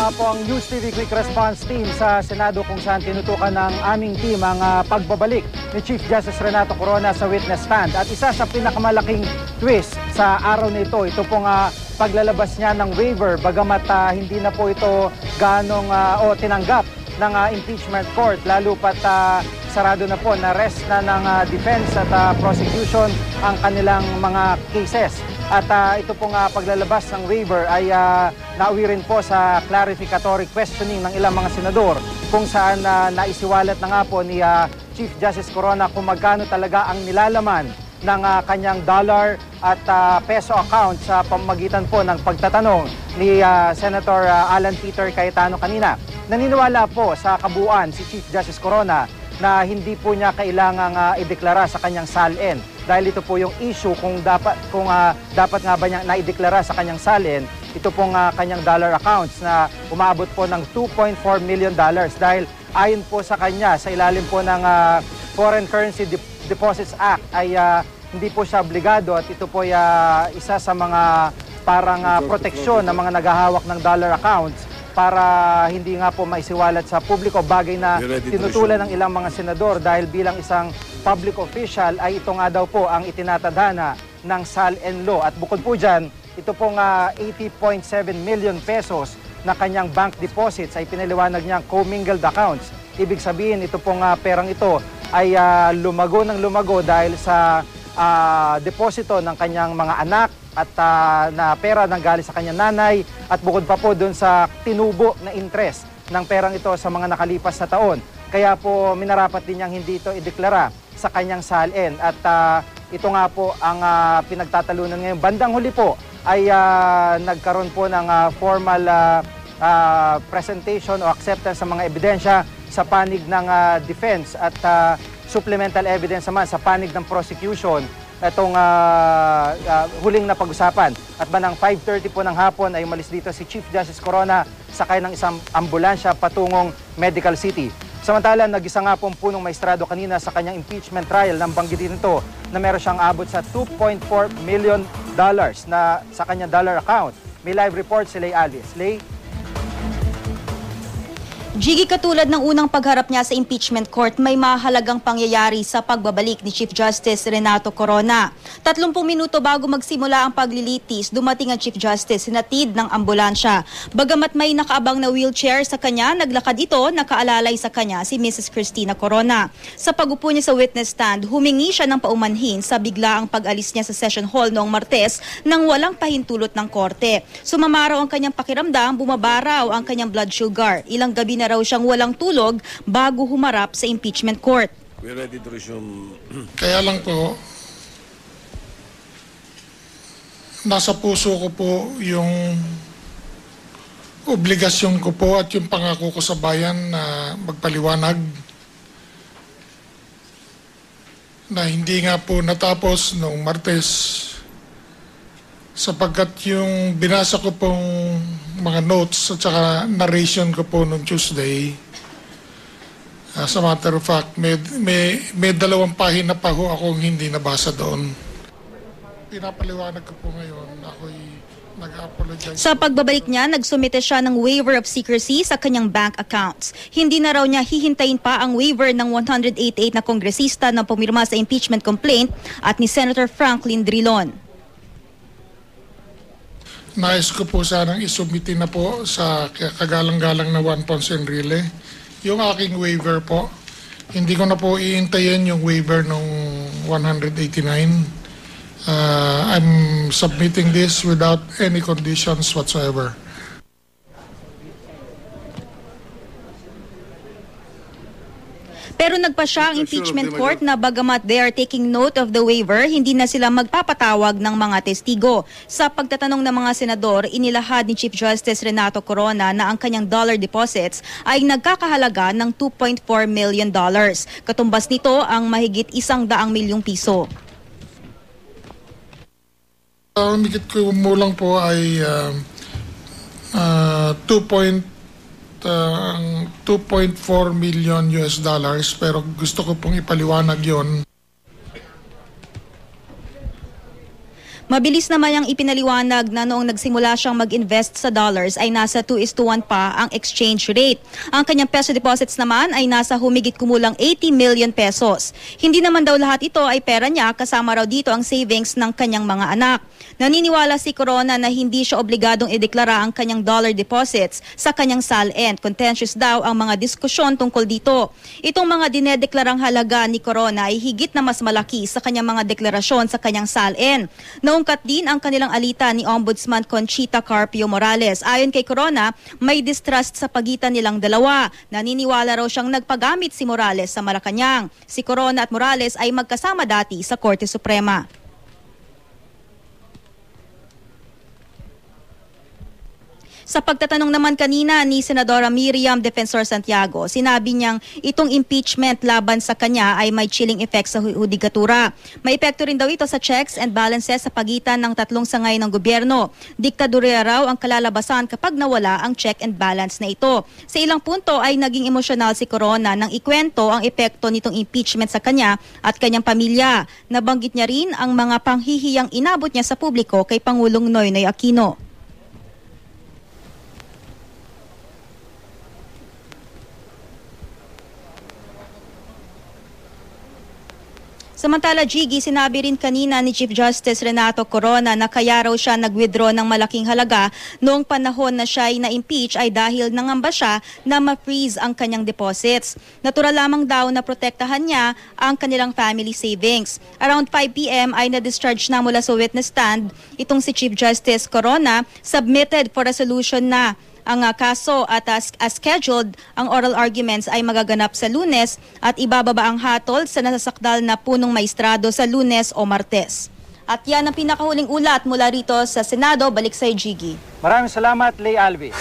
nga po ang News TV Quick Response Team sa Senado kung saan tinutukan ng aming team ang pagbabalik ni Chief Justice Renato Corona sa witness stand. At isa sa pinakamalaking twist sa araw na ito pong paglalabas niya ng waiver bagamat hindi na po ito tinanggap ng impeachment court lalo pat sarado na po na rest na ng defense at prosecution ang kanilang mga cases. At ito pong paglalabas ng waiver ay nauwi rin po sa clarificatory questioning ng ilang mga senador kung saan naisiwalat na nga po ni Chief Justice Corona kung magkano talaga ang nilalaman ng kanyang dollar at peso account sa pamamagitan po ng pagtatanong ni Senator Alan Peter Cayetano kanina. Naniniwala po sa kabuuan si Chief Justice Corona na hindi po niya kailangang ideklara sa kanyang salin dahil ito po yung issue kung dapat nga ba niya naideklara sa kanyang salin ito pong kanyang dollar accounts na umabot po ng $2.4 million dahil ayon po sa kanya sa ilalim po ng Foreign Currency Deposits Act ay hindi po siya obligado at ito po ay isa sa mga parang proteksyon ng mga naghahawak ng dollar accounts para hindi nga po maisiwalat sa publiko, bagay na tinutulan ng ilang mga senador dahil bilang isang public official ay ito nga daw po ang itinatadhana ng SAL-N law. At bukod po dyan, ito pong 80.7 million pesos na kanyang bank deposits ay pinaliwanag niyang commingled accounts. Ibig sabihin, ito pong perang ito ay lumago ng lumago dahil sa deposito ng kanyang mga anak at na pera nang galing sa kanyang nanay at bukod pa po doon sa tinubo na interest ng perang ito sa mga nakalipas na taon. Kaya po minarapat din niyang hindi ito ideklara sa kanyang SAL-N at ito nga po ang pinagtatalunan ngayon. Bandang huli po ay nagkaroon po ng formal presentation o acceptance sa mga ebidensya sa panig ng defense at supplemental evidence naman sa panig ng prosecution itong huling na pag-usapan. At banang 5:30 po ng hapon ay umalis dito si Chief Justice Corona sakay ng isang ambulansya patungong Medical City. Samantala, nag-isa nga pong punong maestrado kanina sa kanyang impeachment trial nang banggitin ito na meron siyang abot sa $2.4 million na sa kanyang dollar account. May live report si Lay Alice. Lay? Jiggy, katulad ng unang pagharap niya sa impeachment court, may mahalagang pangyayari sa pagbabalik ni Chief Justice Renato Corona. 30 minuto bago magsimula ang paglilitis, dumating ang Chief Justice, sinatid ng ambulansya. Bagamat may nakaabang na wheelchair sa kanya, naglakad ito, nakaalalay sa kanya si Mrs. Cristina Corona. Sa pag-upo niya sa witness stand, humingi siya ng paumanhin sa biglaang pag-alis niya sa session hall noong Martes nang walang pahintulot ng korte. Sumama raw ang kanyang pakiramdam, bumaba raw ang kanyang blood sugar. Ilang gabi na raw siyang walang tulog bago humarap sa impeachment court. We're ready to resume. Kaya lang po, nasa puso ko po yung obligasyon ko po at yung pangako ko sa bayan na magpaliwanag na hindi nga po natapos noong Martes sapagkat yung binasa ko pong mga notes at saka narration ko po noong Tuesday, as a matter of fact, may 2 pahina pa ho akong hindi nabasa doon. Pinapaliwanag ko po ngayon, ako'y nag-apologize. Sa pagbabalik niya, nagsumite siya ng waiver of secrecy sa kanyang bank accounts. Hindi na raw niya hihintayin pa ang waiver ng 188 na kongresista na pumirma sa impeachment complaint at ni Senator Franklin Drilon. Nais ko po sanang isubmitin na po sa kagalang-galang na Juan Ponce Enrile yung aking waiver po. Hindi ko na po iintayin yung waiver ng 189. I'm submitting this without any conditions whatsoever. Pero nagpa siya ang impeachment court na bagamat they are taking note of the waiver, hindi na sila magpapatawag ng mga testigo. Sa pagtatanong ng mga senador, inilahad ni Chief Justice Renato Corona na ang kanyang dollar deposits ay nagkakahalaga ng $2.4 million. Katumbas nito ang mahigit 100 milyong piso. Ang higit ko mo lang po ay 2.4 million US dollars, pero gusto ko pong ipaliwanag yon. Mabilis naman niyang ipinaliwanag na noong nagsimula siyang mag-invest sa dollars ay nasa 2:1 pa ang exchange rate. Ang kanyang peso deposits naman ay nasa humigit kumulang 80 million pesos. Hindi naman daw lahat ito ay pera niya, kasama raw dito ang savings ng kanyang mga anak. Naniniwala si Corona na hindi siya obligadong ideklara ang kanyang dollar deposits sa kanyang SALN. Contentious daw ang mga diskusyon tungkol dito. Itong mga dinedeklarang halaga ni Corona ay higit na mas malaki sa kanyang mga deklarasyon sa kanyang SALN. Naungkat din ang kanilang alitan ni Ombudsman Conchita Carpio Morales. Ayon kay Corona, may distrust sa pagitan nilang dalawa. Naniniwala raw siyang nagpagamit si Morales sa Malacanang. Si Corona at Morales ay magkasama dati sa Korte Suprema. Sa pagtatanong naman kanina ni Senadora Miriam Defensor Santiago, sinabi niyang itong impeachment laban sa kanya ay may chilling effect sa hudikatura. May epekto rin daw ito sa checks and balances sa pagitan ng tatlong sangay ng gobyerno. Diktadorya raw ang kalalabasan kapag nawala ang check and balance na ito. Sa ilang punto ay naging emosyonal si Corona nang ikwento ang epekto nitong impeachment sa kanya at kanyang pamilya. Nabanggit niya rin ang mga panghihiyang inabot niya sa publiko kay Pangulong Noynoy Aquino. Samantala, Jiggy, sinabi rin kanina ni Chief Justice Renato Corona na kaya raw siya nag-withdraw ng malaking halaga noong panahon na siya ay na-impeach ay dahil nangamba siya na ma-freeze ang kanyang deposits. Natural lamang daw na protektahan niya ang kanilang family savings. Around 5 p.m. ay na-discharge na mula sa witness stand itong si Chief Justice Corona, submitted for resolution na ang kaso at as scheduled, ang oral arguments ay magaganap sa Lunes at ibababa ang hatol sa nasasakdal na punong maestrado sa Lunes o Martes. At yan ang pinakahuling ulat mula rito sa Senado. Balik sa Jiggy. Maraming salamat, Lay Alvis.